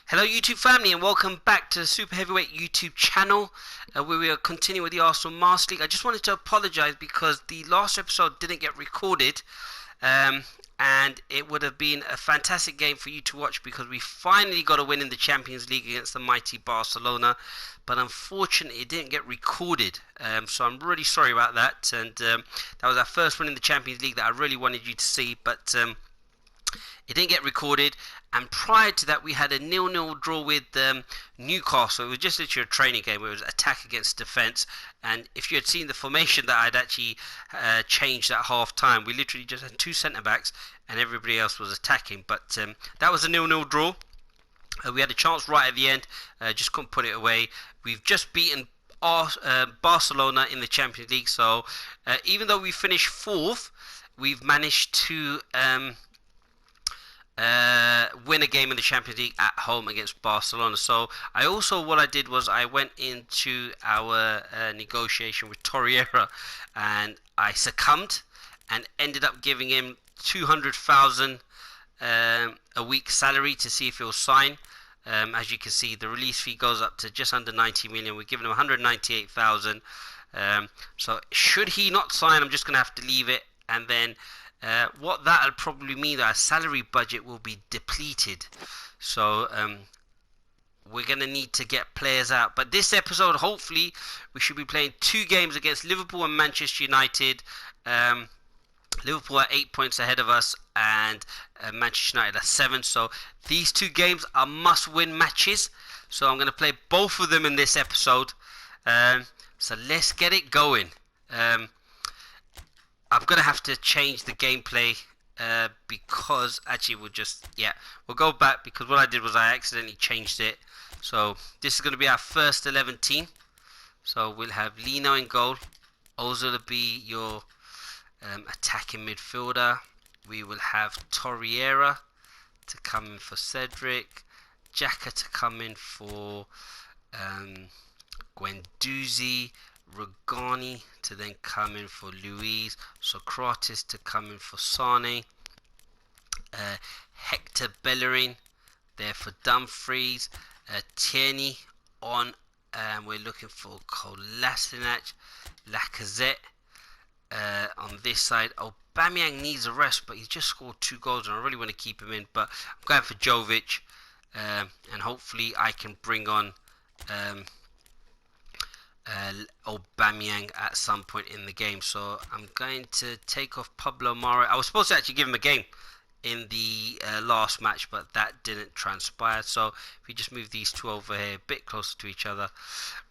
Hello YouTube family and welcome back to the Super Heavyweight YouTube channel where we are continuing with the Arsenal Master League. I just wanted to apologise because the last episode didn't get recorded and it would have been a fantastic game for you to watch because we finally got a win in the Champions League against the mighty Barcelona, but unfortunately it didn't get recorded, so I'm really sorry about that. And that was our first win in the Champions League that I really wanted you to see, but it didn't get recorded. And prior to that, we had a 0-0 draw with Newcastle. It was just literally a training game where it was attack against defence. And if you had seen the formation that I'd actually changed at half time, we literally just had two centre-backs and everybody else was attacking. But that was a 0-0 draw. We had a chance right at the end, just couldn't put it away. We've just beaten Barcelona in the Champions League. So even though we finished fourth, we've managed to win a game in the Champions League at home against Barcelona. So what I did was I went into our negotiation with Torreira and I succumbed and ended up giving him 200,000 a week salary to see if he'll sign. As you can see, the release fee goes up to just under 90 million. We're giving him 198,000. So should he not sign, I'm just going to have to leave it, and then what that'll probably mean that our salary budget will be depleted. So we're going to need to get players out. But this episode, hopefully, we should be playing two games against Liverpool and Manchester United. Liverpool are 8 points ahead of us and Manchester United are 7. So these two games are must-win matches. So I'm going to play both of them in this episode. So let's get it going. I'm going to have to change the gameplay because actually we'll go back because what I did was I accidentally changed it. So this is going to be our first 11 team. So we'll have Lino in goal. Ozil will be your attacking midfielder. We will have Torreira to come in for Cedric. Xhaka to come in for Guendouzi. Rugani to then come in for Luis, Socrates to come in for Sane, Hector Bellerin there for Dumfries, Tierney on, we're looking for Kolasinac, Lacazette on this side. Aubameyang needs a rest, but he's just scored 2 goals and I really want to keep him in, but I'm going for Jovic, and hopefully I can bring on Aubameyang at some point in the game. So I'm going to take off Pablo Mari. I was supposed to actually give him a game in the last match, but that didn't transpire. So if we just move these two over here a bit closer to each other.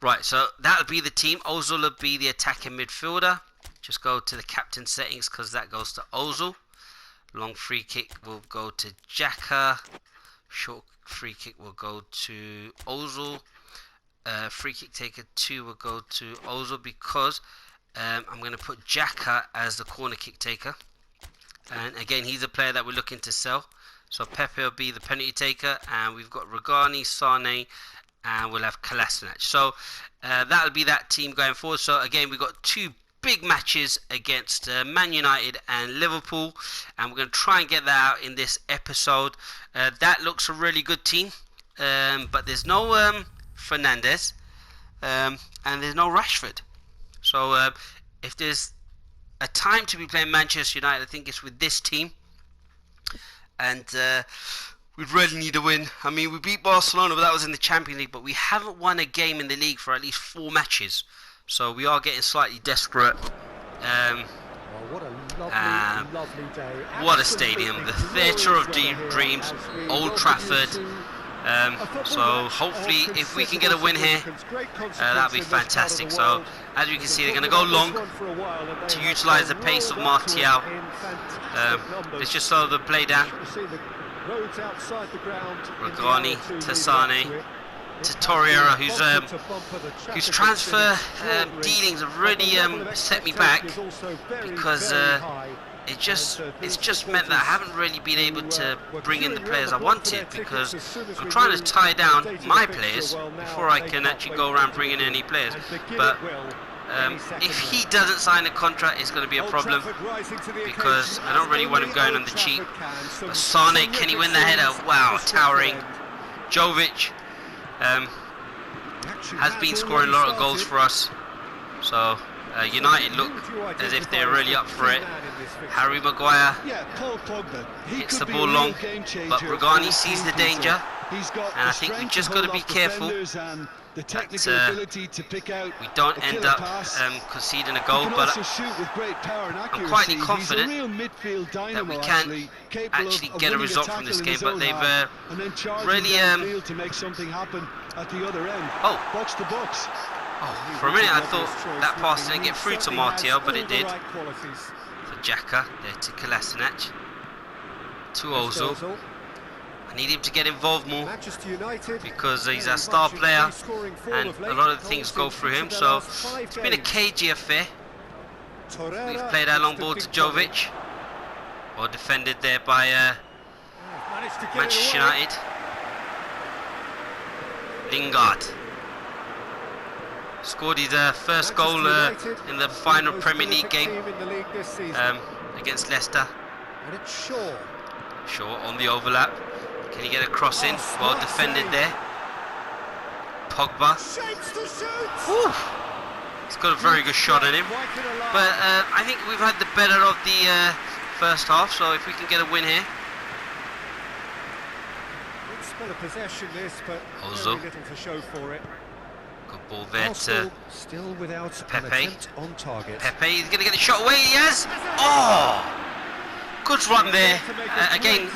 Right, so that'll be the team. Ozil will be the attacking midfielder. Just go to the captain settings because that goes to Ozil. Long free kick will go to Xhaka. Short free kick will go to Ozil. Free kick taker 2 will go to Ozil because I'm going to put Xhaka as the corner kick taker, and again he's a player that we're looking to sell. So Pepe will be the penalty taker, and we've got Rugani, Sane, and we'll have Kolasinac. So that'll be that team going forward. So again we've got two big matches against Man United and Liverpool, and we're going to try and get that out in this episode. That looks a really good team, but there's no Fernandes and there's no Rashford. So if there's a time to be playing Manchester United, I think it's with this team, and we really need a win. I mean, we beat Barcelona, but that was in the Champions League, but we haven't won a game in the league for at least 4 matches, so we are getting slightly desperate. Lovely day. What a stadium, the Theatre of Dreams, Old Trafford. So hopefully if we can get a win here, that'll be fantastic. So as you can see, they're going to go long to utilise the pace of Martial. Let's just slow the play down. Rugani to Sane to Torreira, whose transfer dealings have really set me back because it's just meant that I haven't really been able to bring in the players I wanted because I'm trying to tie down my players before I can actually go around bringing in any players. But if he doesn't sign a contract, it's going to be a problem because I don't really want him going on the cheap. But Sane, can he win the header? Wow, towering Jovic has been scoring a lot of goals for us. So United look as if they're really up for it. Harry Maguire hits the ball long, but Rugani sees the danger, and I think we just got to be careful that we don't end up conceding a goal. But I'm quietly confident that we can actually get a result from this game. But they've really Oh, for a minute I thought that pass didn't get through to Martial, but it did. For Xhaka, there to Kolasinac. To Ozil. I need him to get involved more because he's our star player and a lot of the things go through him. So it's been a cagey affair. We've played our long ball to Jovic, or defended there by Manchester United. Lingard scored his first goal in the final Premier League game against Leicester. Shaw on the overlap. Can he get a cross in? Well defended there. Pogba. He's got a very good shot on him. But I think we've had the better of the first half, so if we can get a win here. Ozil. Good ball there to Pepe. Pepe, he's going to get the shot away. Yes! Oh! Good run there. Again,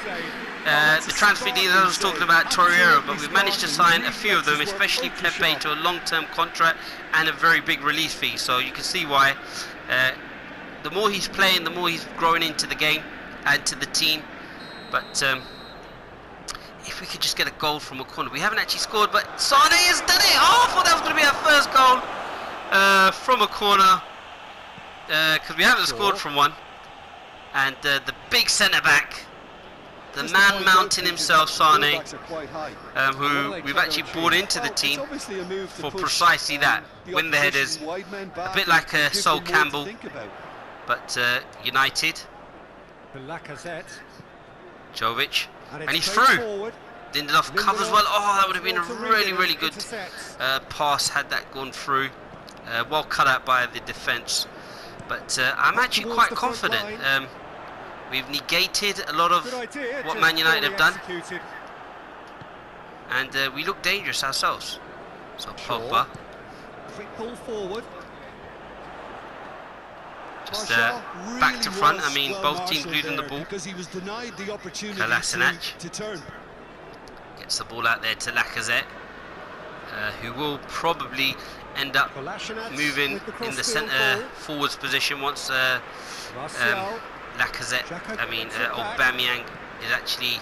the transfer deal I was talking about Torreira, but we've managed to sign a few of them, especially Pepe, to a long-term contract and a very big release fee. So you can see why. The more he's playing, the more he's growing into the game and to the team. But if we could just get a goal from a corner. We haven't actually scored, but Sane has done it. Oh, I thought that was going to be our first goal from a corner, because we haven't scored from one. And the big centre-back, the man mountain himself, Sane, who we've actually brought into the team for precisely that. Win the headers, a bit like Sol Campbell, but United. Jovic, and he's through. Lindelof covers well. Oh, that would have been a really, really good pass had that gone through. Well cut out by the defence. But I'm actually quite confident. We've negated a lot of what Man United have done. And we look dangerous ourselves. So Pogba. Just back to front. I mean, both teams losing the ball. Kolasinac gets the ball out there to Lacazette, who will probably end up moving in the centre forwards position once Lacazette, Aubameyang is actually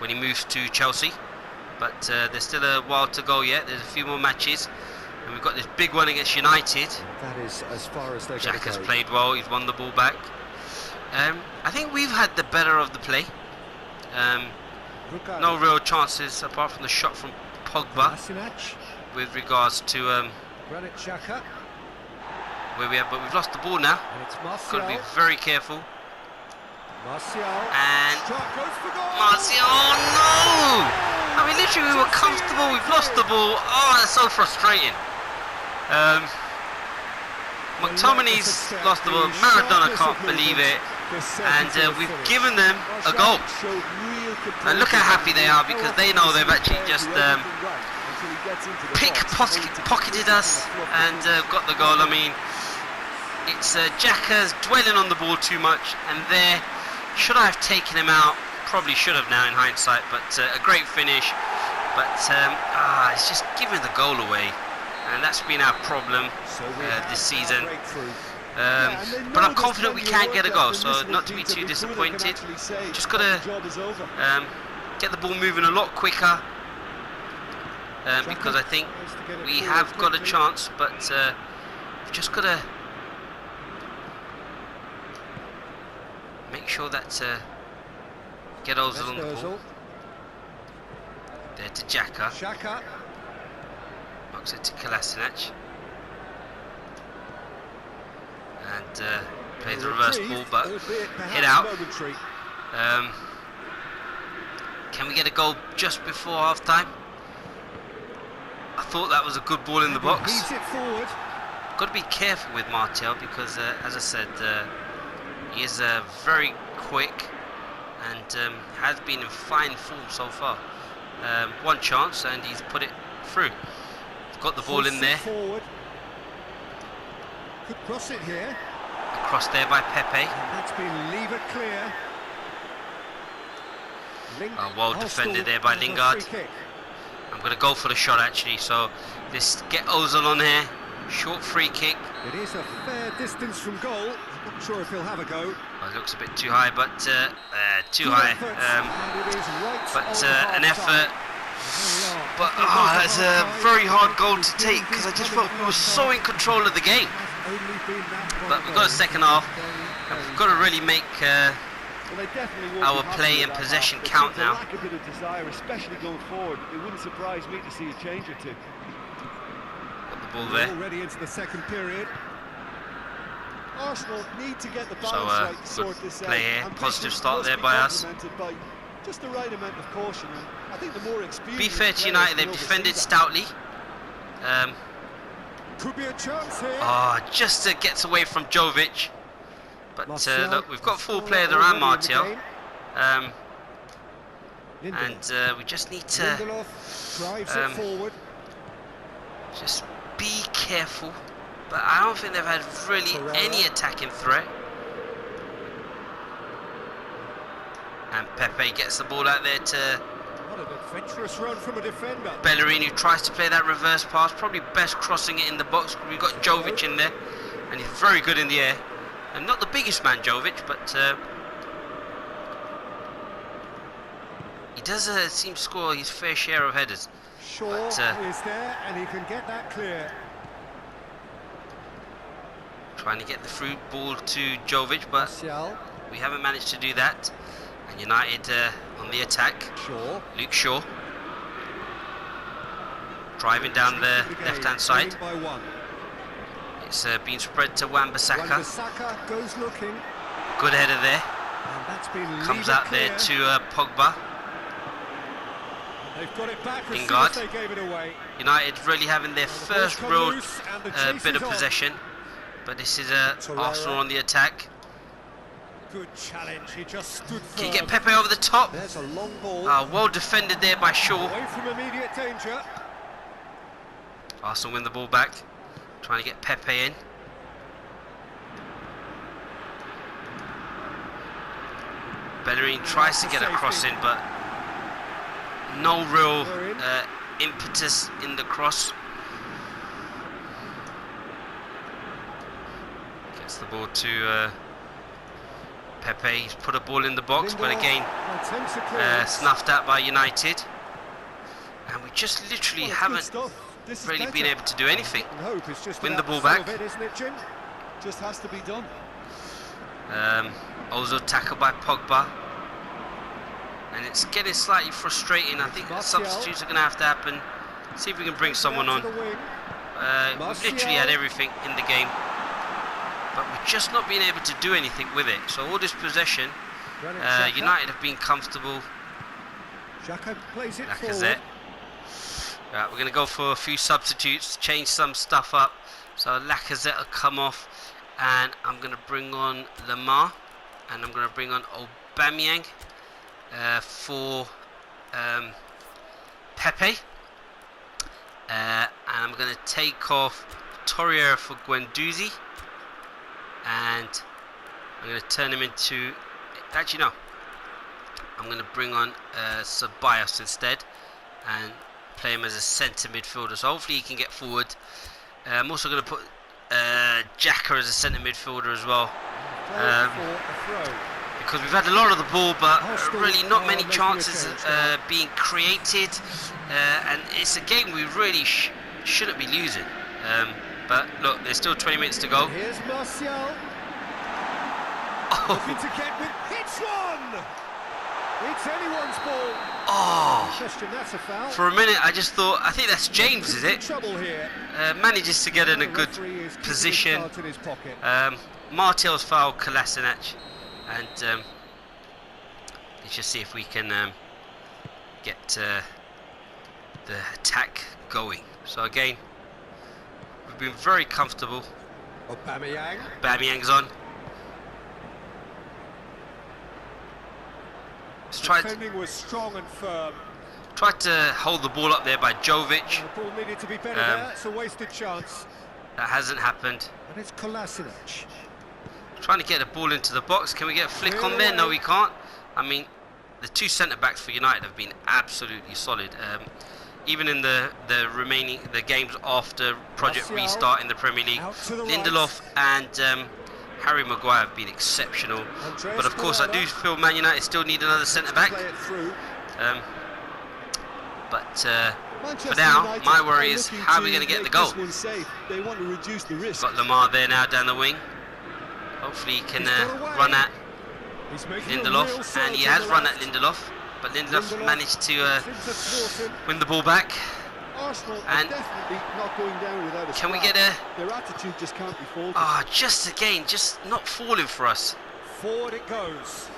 when he moves to Chelsea. But there's still a while to go yet. There's a few more matches. And we've got this big one against United. That is as far as Jack has played well. He's won the ball back. I think we've had the better of the play. No real chances apart from the shot from Pogba with regards to where we are. But we've lost the ball now. Got to be very careful. And Martial, oh no! I mean, literally we were comfortable. We've lost the ball. Oh, that's so frustrating. McTominay's lost the ball. Maradona can't believe it. And we've given them a goal. And look how happy they are, because they know they've actually just pickpocketed us and got the goal. I mean, it's Xhaka's dwelling on the ball too much, and there, should I have taken him out? Probably should have now in hindsight, but a great finish. But it's just giving the goal away, and that's been our problem this season. But I'm confident we can get a goal, so not to be too disappointed. Just got to get the ball moving a lot quicker, because I think we have got a chance, but we've just got to make sure that get Ozil on the ball. There to Xhaka. Knocks it to Kolasinac. And plays the reverse ball, but hit out. Can we get a goal just before half time? I thought that was a good ball in the box. He's it forward. Got to be careful with Martial because, as I said, he is very quick and has been in fine form so far. One chance and he's put it through. Got the ball in there. Forward. Could cross it here. Across there by Pepe. And that's been levered clear. Well defended there by Lingard. I'm going to go for the shot actually, so let's get Ozil on here. Short free kick. It is a fair distance from goal. I'm not sure if he'll have a go. Well, it looks a bit too high, but too high. An effort. But that's a very hard goal to take because I just felt we were so in control of the game. But we've got a second half, and we've got to really make our play and possession count now. Lack a bit of desire, especially going forward. It wouldn't surprise me to see a change or two. Got the ball there. Already into the second period. Arsenal need to get the So balance right to sort good this play out. here. Ambition Positive start must there be by us. complemented by just the right amount of caution. And I think the more experienced Be fair to players United, can they've oversee defended that. stoutly. Could be a chance here. Just gets away from Jovic. But Martial look, we've got full is players already around in the Martial. game. And we just need to Lindelof drives it forward. just be careful. But I don't think they've had really any attacking threat. And Pepe gets the ball out there to What an adventurous run from a defender. Bellerin, who tries to play that reverse pass. Probably best crossing it in the box. We've got Jovic in there, and he's very good in the air. And not the biggest man, Jovic, but he does seem to score his fair share of headers. Shaw is there, and he can get that clear. Trying to get the through ball to Jovic, but Martial, we haven't managed to do that. And United on the attack. Shaw. Luke Shaw driving down the left-hand side. By one. It's been spread to Wan-Bissaka. Wan-Bissaka goes looking, Good header there. and that's been Comes levered out clear. there to Pogba. They've got it back as soon Lingard. as they gave it away. United really having their The ball's first come real loose, and the chase bit is of on. possession. But this is Torreira. Arsenal on the attack. Good challenge, he just stood firm. Can you get Pepe over the top? There's a long ball. Well defended there by Shaw. Away from immediate danger. Arsenal win the ball back. Trying to get Pepe in. Bellerin tries to get a cross in, but no real impetus in the cross. Gets the ball to Pepe. He's put a ball in the box, but again Attempts a clearance. snuffed out by United. And we just literally Well, it's good haven't stuff. This is really better. been able to do anything. And hope it's just Win the about ball some back. of it, isn't it, Jim? Just has to be done. Ozil tackled by Pogba. And it's getting slightly frustrating. I think Martial. substitutes are going to have to happen. See if we can bring someone Down on. to the wing. We've literally had everything in the game, but we're just not being able to do anything with it. So all this possession, Granit Xhaka. United have been comfortable. Xhaka plays it Lacazette. forward. Right, we're going to go for a few substitutes, change some stuff up. So Lacazette will come off, and I'm going to bring on Lamar, and I'm going to bring on Aubameyang for Pepe. And I'm going to take off Torreira for Guendouzi, and I'm going to turn him into... Actually, no. I'm going to bring on Ceballos instead and play him as a centre midfielder. So hopefully he can get forward. I'm also going to put Xhaka as a centre midfielder as well. For a throw. Because we've had a lot of the ball, but Arsenal really not are many making a chances change now. being created, and it's a game we really shouldn't be losing. But look, there's still 20 minutes to go. Here's Martial. Looking to get with... Hits one! It's anyone's ball. Oh, Question, that's a foul. for a minute I just thought, I think that's James, is it? Trouble here. Manages to get in a The good referee is keeping his position. cards in his pocket. Martial's fouled Kolasinac, and let's just see if we can get the attack going. So again, we've been very comfortable. Aubameyang's on. Defending was strong and firm. Tried to hold the ball up there by Jovic. The ball needed to be better there. It's a wasted chance. That hasn't happened. And it's Kolasinac. Trying to get the ball into the box. Can we get a flick on there? No, we can't. I mean, the two centre-backs for United have been absolutely solid. Even in the games after Project Restart in the Premier League, Lindelof and Harry Maguire have been exceptional. But of course, I do feel Man United still need another centre-back. For now, my worry is how are we going to get the goal? Got Lamar there now down the wing. Hopefully he can run at Lindelof, and he has run at Lindelof, but Lindelof managed to win the ball back. And can we get a... just again, just not falling for us. Forward it goes.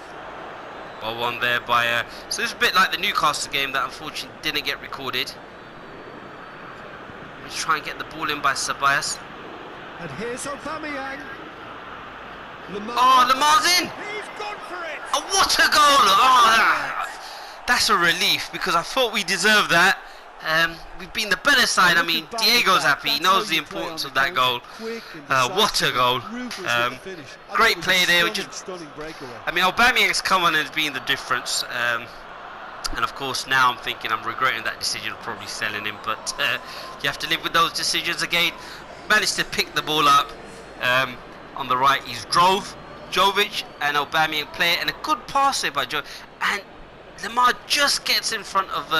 Well, one there by... so this is a bit like the Newcastle game that unfortunately didn't get recorded. Let's try and get the ball in by Ceballos. And here's Aubameyang. Lamar. Oh, Lamar's in! He's gone for it! Oh, what a goal! Oh, that's a relief, because I thought we deserved that. We've been the better side. I mean, Diego's happy. He knows the importance of that goal. What a goal. Great play there. I mean, Aubameyang's come on and has been the difference. And of course, now I'm thinking I'm regretting that decision of probably selling him. But you have to live with those decisions again. Managed to pick the ball up. On the right, he's Jovic and Aubameyang play it. And a good pass there by Jovic. And Lamar just gets in front of...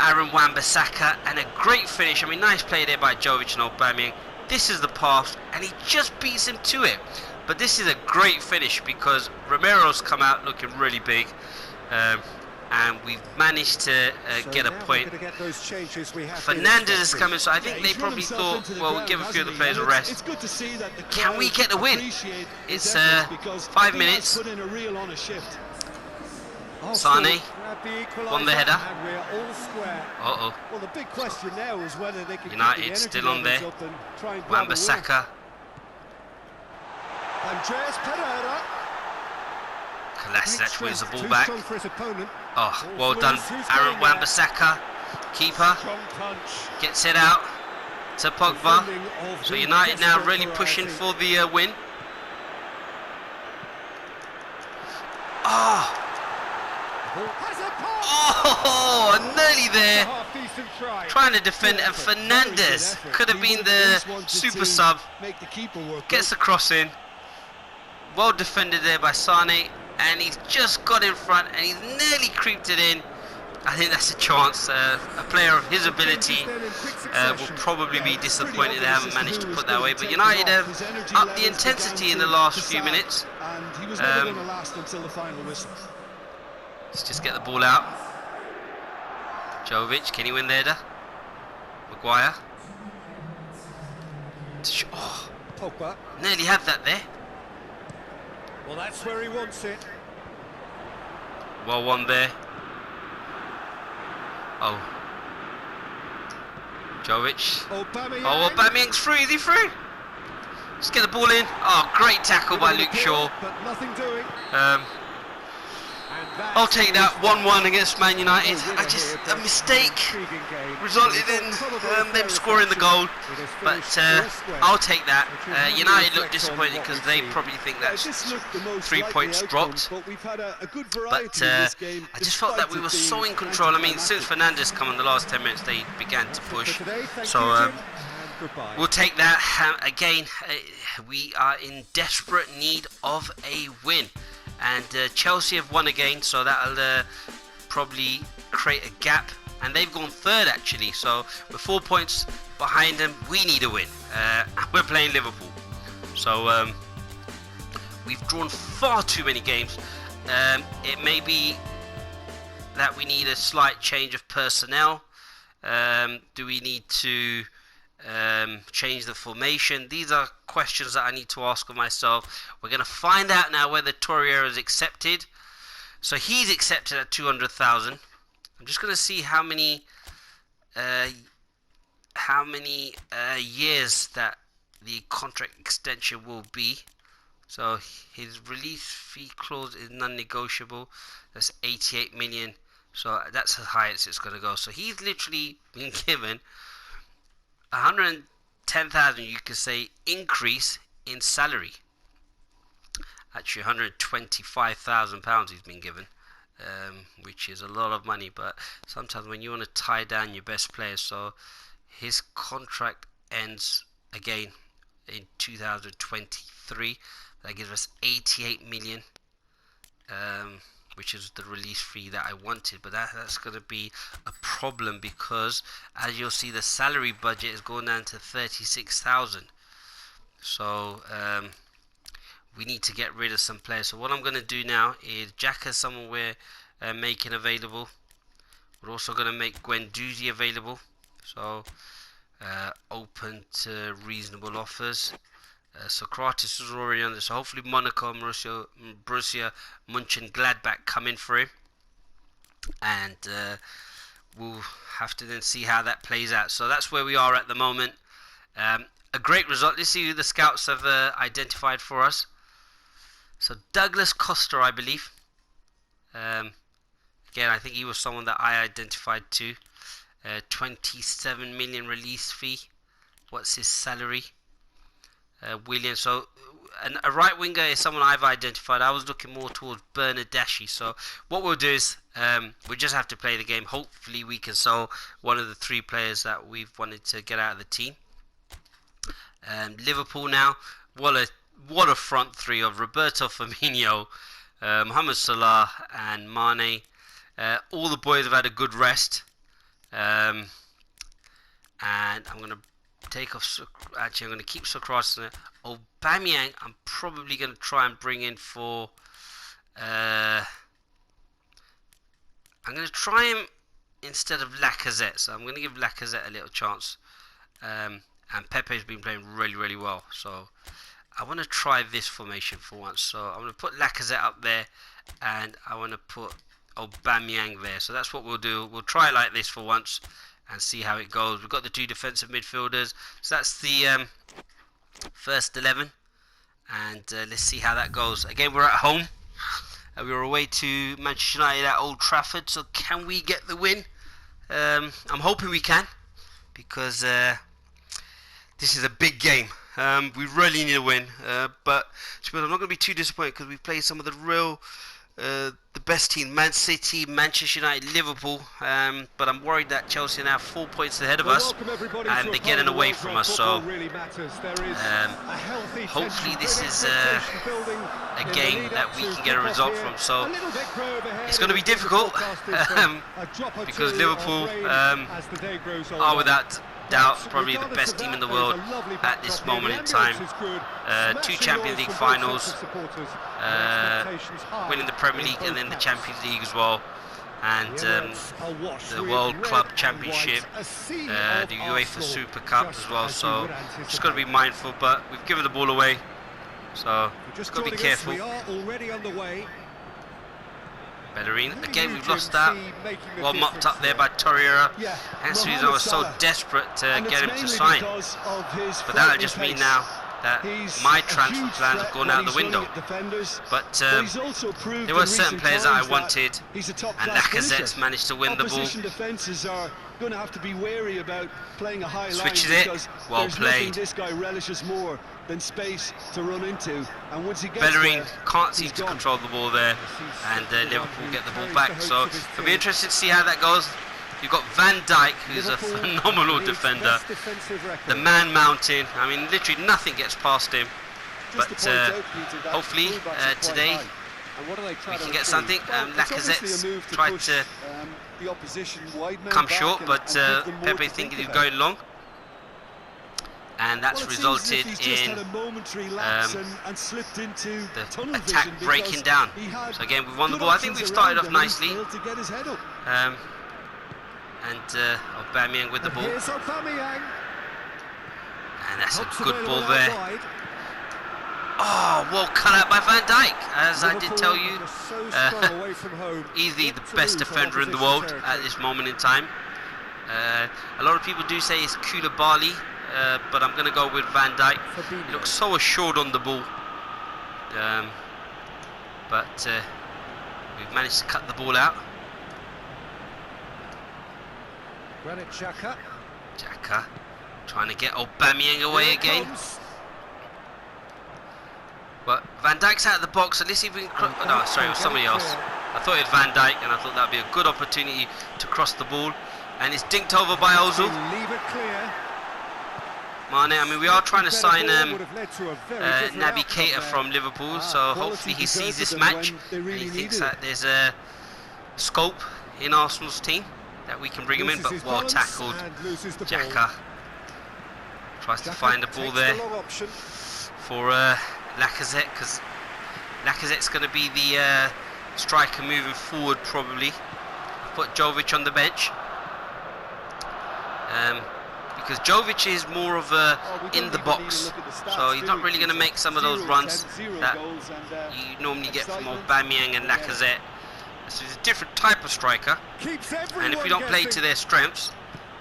Aaron Wan-Bissaka, and a great finish. I mean, nice play there by Jovic and Aubameyang. This is the pass, and he just beats him to it. But this is a great finish because Romero's come out looking really big, and we've managed to get a point. Fernandes is coming, so I think they probably thought, well, we'll give a few of the players a rest. Can we get the win? It's 5 minutes. Sane on the header. Uh-oh. Well, the big question now is whether they can United still on there. Wan-Bissaka. Andreas Pereira. Kolasinac wins the ball back. Oh, well done, Aaron Wan-Bissaka. Keeper gets it out to Pogba. So United now really pushing for the win. Oh, nearly there. Trying to defend, and Fernandes could have been the super sub. Gets the cross in. Well defended there by Sane, and he's just got in front, and he's nearly creeped it in. I think that's a chance. A player of his ability will probably be disappointed they haven't managed to put that away. But United have upped the intensity in the last few minutes. Let's just get the ball out. Jovic, can he win the header? Maguire. Oh, Pogba. Nearly had that there. Well, that's where he wants it. Well won there. Oh. Jovic. Aubameyang. Oh, Aubameyang's through. Is he through? Just get the ball in. Oh, great tackle by Luke Shaw. But nothing doing. I'll take that 1-1 against Man United. A mistake resulted in them scoring the goal, but I'll take that. United look disappointed because they probably think that's 3 points dropped, but I just felt that we were so in control. I mean, since Fernandes come in the last 10 minutes, they began to push, so we'll take that. Again, we are in desperate need of a win. And Chelsea have won again, so that'll probably create a gap. And they've gone third, actually. So we're 4 points behind them. We need a win. We're playing Liverpool. So we've drawn far too many games. It may be that we need a slight change of personnel. Do we need to change the formation? These are questions that I need to ask of myself. We're going to find out now whether Torreira is accepted. So he's accepted at 200,000. I'm just going to see how many years that the contract extension will be. So his release fee clause is non-negotiable. That's 88 million. So that's as high as it's going to go. So he's literally been given 110,000, you could say, increase in salary. Actually, £125,000 he's been given, which is a lot of money. But sometimes when you want to tie down your best players, so his contract ends again in 2023. That gives us 88 million, which is the release fee that I wanted. But that's going to be a problem because, as you'll see, the salary budget is going down to 36,000. So we need to get rid of some players. So what I'm going to do now is Xhaka, someone we're making available. We're also going to make Guendouzi available. So open to reasonable offers. Socrates is already on this. So hopefully Monaco, Borussia Mönchengladbach come in for him. And we'll have to then see how that plays out. So that's where we are at the moment. A great result. Let's see who the scouts have identified for us. So Douglas Costa, I believe. Again, I think he was someone that I identified too. 27 million release fee. What's his salary? William. So a right winger is someone I've identified. I was looking more towards Bernardeschi. So what we'll do is we just have to play the game. Hopefully we can sell one of the three players that we've wanted to get out of the team. Liverpool now. What a front three of Roberto Firmino, Mohamed Salah and Mane. All the boys have had a good rest. And I'm going to take off. Actually, I'm going to keep Socrates. Aubameyang, I'm probably going to try and bring in for. I'm going to try him instead of Lacazette. So I'm going to give Lacazette a little chance. And Pepe's been playing really, really well. So I want to try this formation for once. So I'm going to put Lacazette up there, and I want to put Aubameyang there. So that's what we'll do. We'll try like this for once and see how it goes. We've got the two defensive midfielders. So that's the first 11. And let's see how that goes. Again, we're at home. We were away to Manchester United at Old Trafford. So can we get the win? I'm hoping we can, because this is a big game. We really need a win. But I'm not going to be too disappointed because we've played some of the real... the best team, Man City, Manchester United, Liverpool, but I'm worried that Chelsea are now 4 points ahead of us and they're getting away from us. So hopefully this is a game that we can get a result from. So it's going to be difficult because Liverpool are without doubt probably the best team in the world at this moment in time. Two Champions League finals, winning the Premier League and then the Champions League as well, and the World Club Championship, the UEFA Super Cup as well. So just got to be mindful, but we've given the ball away, so just got to be careful. Bellerin. Again, we've lost that. Well mopped up there by Torreira. Hence the reason I was so desperate to get him to sign. But that'll just mean now that my transfer plans have gone out the window. But there were certain players that I wanted, and Lacazette's managed to win the ball. Switches it. Well played. Than space to run into, and once he gets Bellerin can't seem to control the ball there, and Liverpool get the ball back. So it'll be interesting to see how that goes. You've got Van Dijk, who's a phenomenal defender, the man mountain. I mean, literally nothing gets past him. But hopefully today we can get something. Lacazette's tried to come short, but Pepe thinking he's going long. And that's resulted in the attack breaking down. So again, we've won the ball. I think we've started off nicely. And Aubameyang with the ball. And that's a good ball there. Oh, well cut out by Van Dijk, as I did tell you. Easily the best defender in the world at this moment in time. A lot of people do say it's Koulibaly, but I'm going to go with Van Dijk. He looks so assured on the ball. But we've managed to cut the ball out. Xhaka trying to get Aubameyang away again. But Van Dijk's out of the box, so let's see if we can no, sorry, it was somebody else. I thought it was Van Dijk, and I thought that would be a good opportunity to cross the ball. And it's dinked over by Ozil. Mane, I mean, we are trying to sign Naby Keita from Liverpool, so hopefully he sees this match and he thinks that there's a scope in Arsenal's team that we can bring him in. But well tackled. Xhaka tries to find the ball there for Lacazette, because Lacazette's going to be the striker moving forward probably. I put Jovic on the bench. Because Jovic is more of a in the box, so he's not really going to make some of those runs that you normally get from Aubameyang and Lacazette. So he's a different type of striker, and if we don't play to their strengths,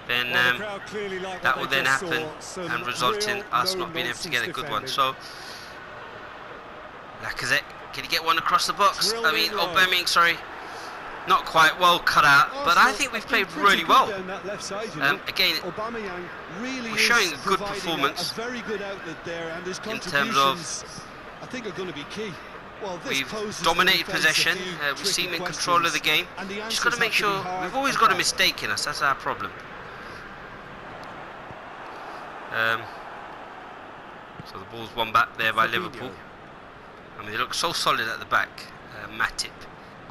then that will then happen and result in us not being able to get a good one. So Lacazette, can he get one across the box? I mean, Aubameyang, sorry. Not quite well cut out, but I think we've played really well. Again, we're showing a good performance in terms of we've dominated possession, we seem in control of the game. Just got to make sure, we've always got a mistake in us, that's our problem. So the ball's won back there by Liverpool. I mean, they look so solid at the back. Matip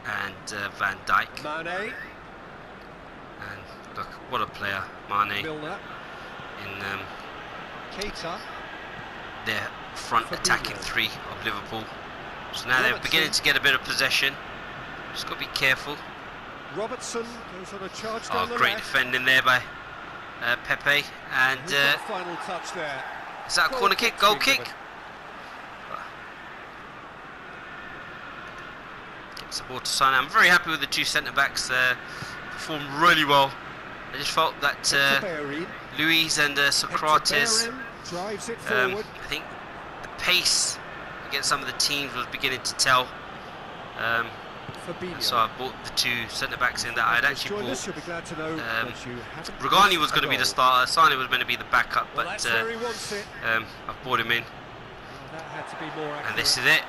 and Van Dijk. Mane. And look, what a player, Mane. In Keita. their front attacking three of Liverpool. So now they're beginning to get a bit of possession. Just got to be careful. Robertson goes on a charge down the great left. defending there by Pepe. And Final touch there. is that a corner kick? Goal kick? Gets the ball to Son. I'm very happy with the two centre backs. Performed really well. I just felt that Luis and Socrates, I think the pace against some of the teams was beginning to tell. So I bought the two centre backs in that I'd actually bought. Regani was going to be the starter, Sane was going to be the backup, but I've bought him in. And this is it.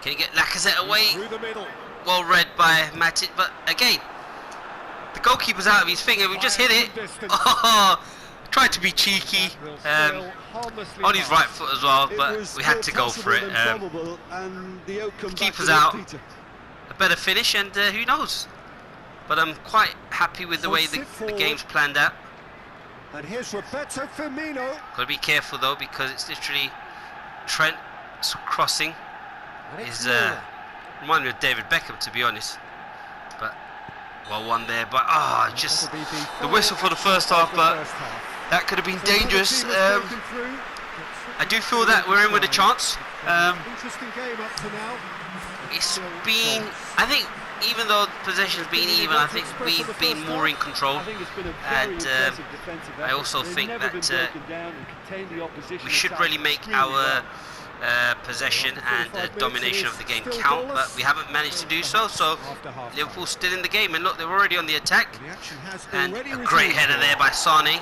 Can you get Lacazette away? Well read by Matic, but again, the goalkeeper's out of his finger. We just hit it. Oh, tried to be cheeky on his right foot as well, but we had to go for it. The keeper's out. A better finish, and who knows? But I'm quite happy with the way the game's planned out. And here's Roberto Firmino. Got to be careful though, because it's literally Trent crossing. Is remind me of David Beckham, to be honest. But well won there, but just the whistle for the first half, but that could have been dangerous. I do feel that we're in with a chance. Interesting game up to now. It's been, I think, even though possession's been even, I think we've been more in control, and I also think that we should really make our possession and domination of the game count, but we haven't managed to do so. So Liverpool's still in the game, and look, they're already on the attack, and a great header there by Sane.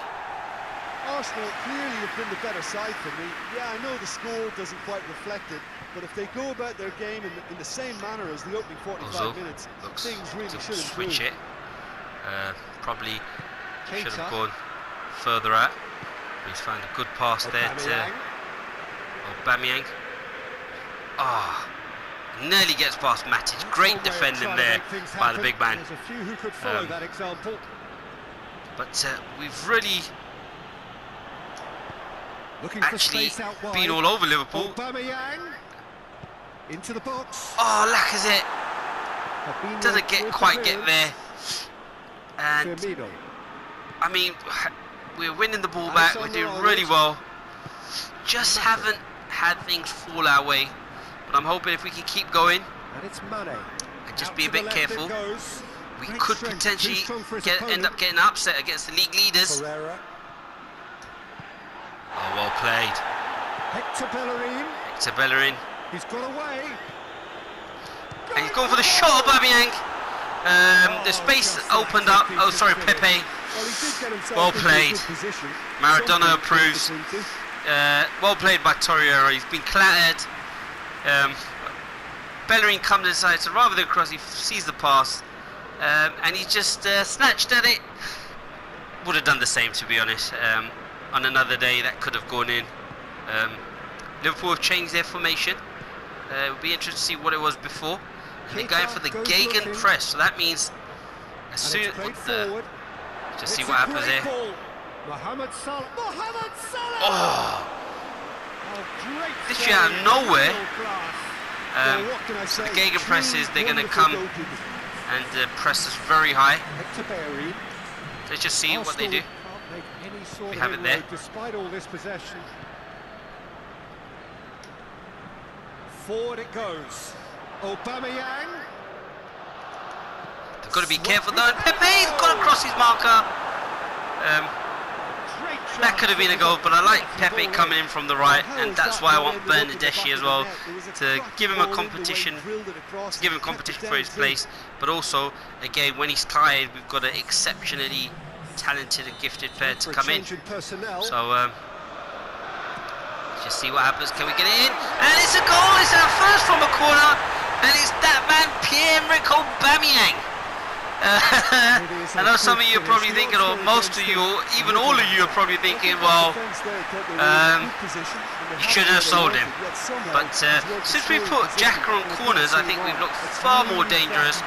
Arsenal clearly have been the better side for me. Yeah, I know the score doesn't quite reflect it, but if they go about their game in the same manner as the opening 45 minutes, things really should improve. Switch it. Probably should have gone further out. He's found a good pass there to Aubameyang. Nearly gets past Matic. Great defending there by the big man. There's a few who could follow that example. But we've really actually been all over Liverpool. Aubameyang into the box. Lacazette doesn't quite get there. And I mean, we're winning the ball back. We're doing really well. Just haven't had things fall our way. But I'm hoping if we can keep going And it's Mane. and just Out be a to the bit left careful, it goes. we Great could strength, potentially too strong for his end opponent. up getting upset against the league leaders. Pereira. Oh, well played. Hector Bellerin. Hector Bellerin. He's got away. And he's gone for the shot of Aubameyang. The space opened up. Oh, sorry, Pepe. Well, he did get himself Well into a played. good position. Maradona Something approves. between two. Well played by Torreira. He's been clattered. Bellerin comes inside, so rather than cross, he sees the pass, and he just snatched at it. Would have done the same, to be honest. On another day, that could have gone in. Liverpool have changed their formation. It would be interesting to see what it was before. And they're going for the Gegen press, so that means as soon as just see what happens there. Mohamed Salah. Mohamed Salah. Oh, Great literally out of nowhere. What can I So the say? Gegen presses, they're going to Wonderful come goalkeepers. and press us very high. Hector Bellerin. Let's just see what they do. Can't make any sort We of have it there. inroad despite all this possession. Forward it goes. Aubameyang. They've got to be careful though. And Pepe's got across his marker. Great That chance could have been a for goal, the but I like deflected Pepe ball. coming in from the right, How and is that's that why I not want ended up in the Bernadeschi back as of the well, net? There was a to cracking give him a ball in the way he competition, drilled it across to give him and kept it competition down for his too. place, but also, again, when he's tired, we've got an exceptionally talented and gifted player to For a come in. change in personnel. So, let's just see what happens. Can we get it in? And it's a goal! It's our first from a corner, and it's that man, Pierre-Emerick Aubameyang. I know some of you are probably thinking, or most of you, or even all of you are probably thinking, well, you should have sold him. But since we put Xhaka on corners, I think we've looked far more dangerous,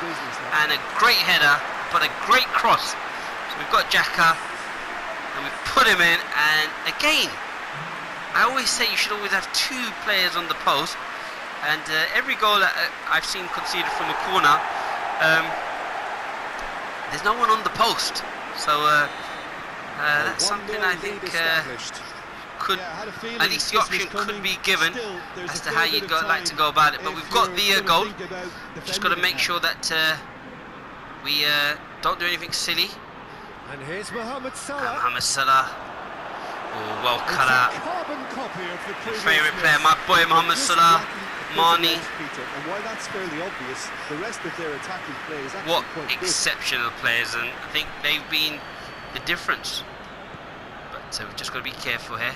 and a great header, but a great cross. So we've got Xhaka, and we've put him in, and again, I always say you should always have two players on the post, and every goal that I've seen conceded from a corner, there's no one on the post. So that's something I think could, at least the option could be given as to how you'd like to go about it. But we've got the goal. Just got to make sure that we don't do anything silly. And here's Mohamed Salah. Mohamed Salah. Oh, well cut out. Carbon copy of the previous Favourite player, miss. my boy Mohamed Salah. Mane. And while that's fairly obvious, the rest of their attacking play is actually What quite good. exceptional players, and I think they've been the difference. But we've just got to be careful here.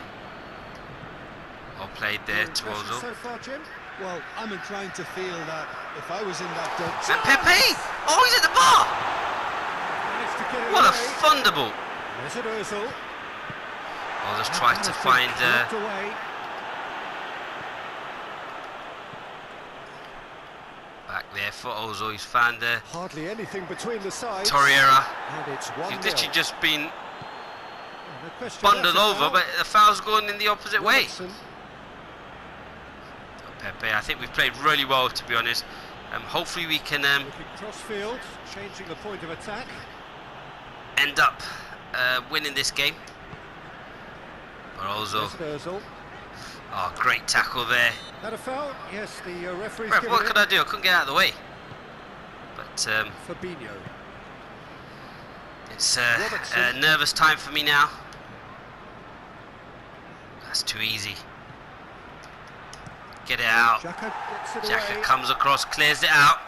Well played there to Impressions Ozil. so far, Jim? Well, I'm inclined to feel that if I was in that And Pepe! Oh, he's at the bar! Managed to get it What a away. thunderbolt! Mesut Ozil. I'll just try to find Knocked away. back there for Ozil. He's found Hardly anything between the sides. Torreira. And it's 1-0. He's literally just been No question bundled that's a over, foul. but the foul's going in the opposite way. Robertson. Pepe, I think we've played really well, to be honest. Hopefully we can Looking cross-field, changing the point of attack. end up winning this game. But Ozil, Mesut Ozil. oh, great tackle there. That a foul? Yes, the referee's Ref, given what it. could I do? I couldn't get out of the way. But Fabinho. it's Robertson. nervous time for me now. That's too easy. Get it out. Xhaka gets it Xhaka away. comes across, clears it out.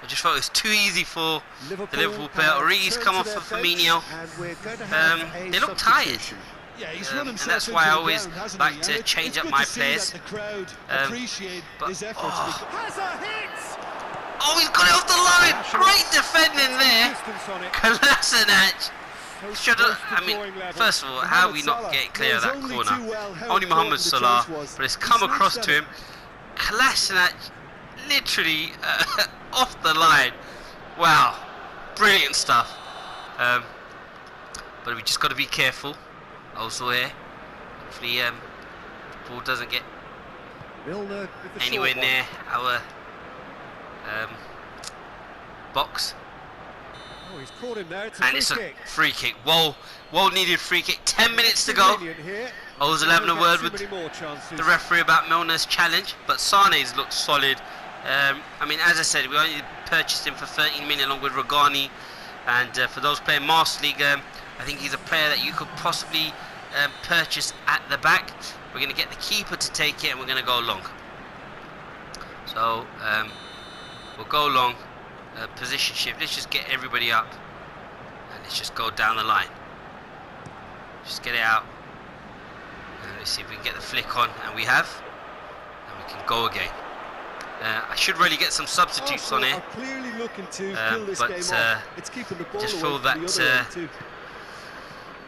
I just thought it was too easy for the Liverpool player. have Origi's turned come to off their for bench, Firmino. and we're going to have a They look tired. substitution. Yeah, he's And run himself that's into why I the always ground, hasn't like he? to And change it's up good my to see players. that the crowd appreciate but- his efforts. oh. because- Has a hit! Oh, he's got it off the line! Great defending there! Distance on it. Kolasinac! So Should close have, to I mean, drawing level. first of all, how are we not Salah getting clear of that was only corner? too well held Only forward Mohamed the Salah, choice was. but it's He come snatched across at to it. him. Kolasinac literally off the line. Wow, brilliant stuff. But we just got to be careful. Also here, hopefully the ball doesn't get Milner with the anywhere short one. near our box. Oh, he's caught him there. It's a And free it's a kick. free kick. Well needed free kick. 10 minutes to go. Convenient here. Ozil having a word with the referee about Milner's challenge, but Sane's looked solid. I mean, as I said, we only purchased him for 13 million along with Rogani, and for those playing Master League, I think he's a player that you could possibly purchase at the back. We're going to get the keeper to take it, and we're going to go long. So we'll go long, position shift. Let's just get everybody up, and let's just go down the line. Just get it out, and let's see if we can get the flick on, and we have, and we can go again. I should really get some substitutes on here, clearly looking to kill this but game off. It's keeping the ball just away feel from that the other end too.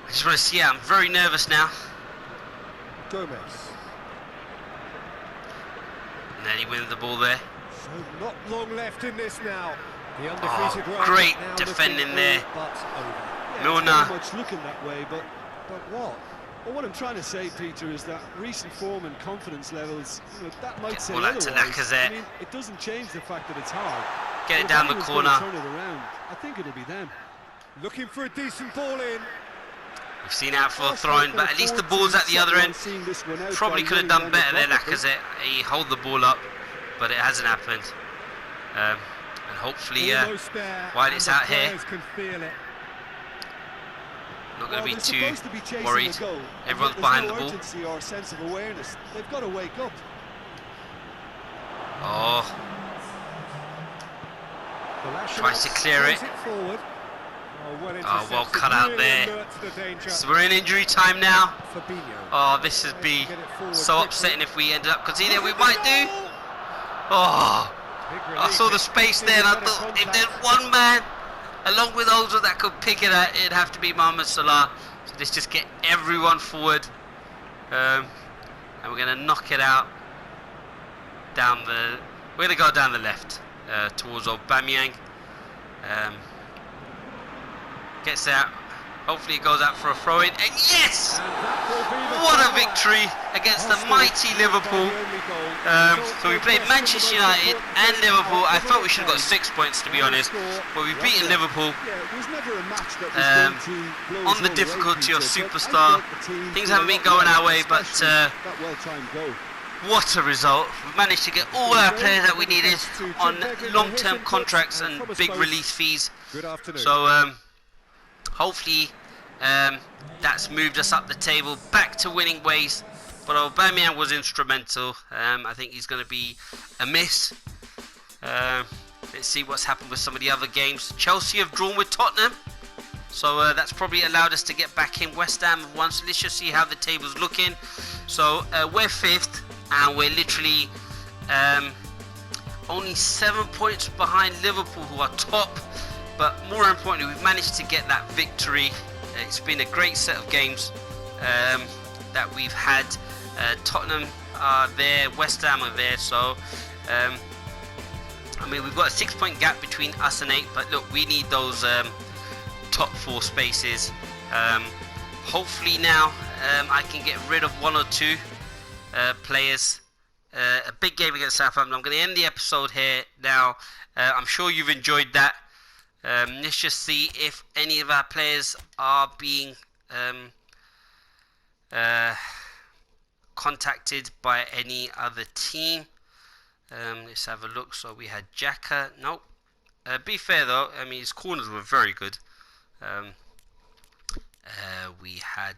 I just want to see. I'm very nervous now. Gomez. And then he wins the ball there. So not long left in this now. The undefeated great defending there. Yeah, Milner. very much looking that way, but what? Well, what I'm trying to say, Peter, is that recent form and confidence levels, you know, that might say otherwise. I mean, it doesn't change the fact that it's hard. Get it down the corner. Turn it around. I think it'll be them. Looking for a decent ball in. We've seen out for a throw-in, but at least the ball's at the other end. Probably could have done better there, Lacazette. He hold the ball up, but it hasn't happened. And hopefully, while it's out here, not going to be too worried. Everyone's behind the ball. Or sense of awareness. They've got to wake up. Oh, tries to clear it. Oh, well cut out there. So we're in injury time now. Oh, this would be so upsetting if we ended up conceding. We might do. Oh, I saw the space there, and I thought if there's one man along with Ozil that could pick it out, it'd have to be Mohamed Salah. So let's just get everyone forward, and we're going to knock it out down the. We're going to go down the left towards Aubameyang. Gets out. Hopefully it goes out for a throw-in. And yes! What a victory against the mighty Liverpool. So we played Manchester United and Liverpool. I thought we should have got 6 points, to be honest. But we've beaten Liverpool. On the difficulty of Superstar. Things haven't been going our way, but what a result. We've managed to get all our players that we needed on long-term contracts and big release fees. So hopefully that's moved us up the table back to winning ways, but Aubameyang was instrumental. I think he's going to be a miss. Let's see what's happened with some of the other games. Chelsea have drawn with Tottenham, so that's probably allowed us to get back in. West Ham have won, so let's just see how the table's looking. So we're 5th, and we're literally only 7 points behind Liverpool, who are top. But more importantly, we've managed to get that victory. It's been a great set of games that we've had. Tottenham are there, West Ham are there. So, I mean, we've got a 6 point gap between us and 8. But look, we need those top 4 spaces. Hopefully now I can get rid of 1 or 2 players. A big game against Southampton. I'm going to end the episode here now. I'm sure you've enjoyed that. Let's just see if any of our players are being contacted by any other team. Let's have a look. So we had Xhaka. Nope. Be fair though, I mean his corners were very good. We had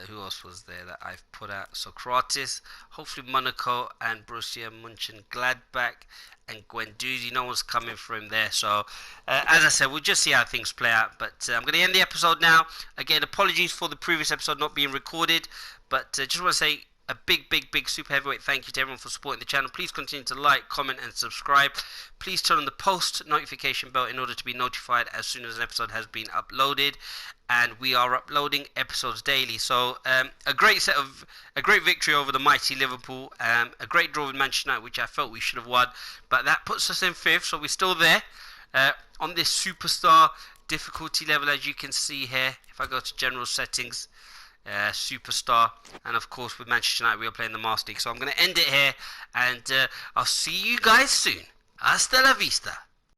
who else was there that I've put out? Socrates, hopefully Monaco and Borussia Mönchengladbach and Guendouzi. No one's coming for him there. So, as I said, we'll just see how things play out. But I'm going to end the episode now. Again, apologies for the previous episode not being recorded. But just want to say a big super heavyweight thank you to everyone for supporting the channel. Please continue to like, comment and subscribe. Please turn on the post notification bell in order to be notified as soon as an episode has been uploaded. And we are uploading episodes daily. So a great victory over the mighty Liverpool. A great draw with Manchester United, which I felt we should have won. But that puts us in 5th, so we're still there on this superstar difficulty level, as you can see here. If I go to general settings, superstar, and of course with Manchester United we are playing the Master League. So I'm going to end it here, and I'll see you guys soon. Hasta la vista.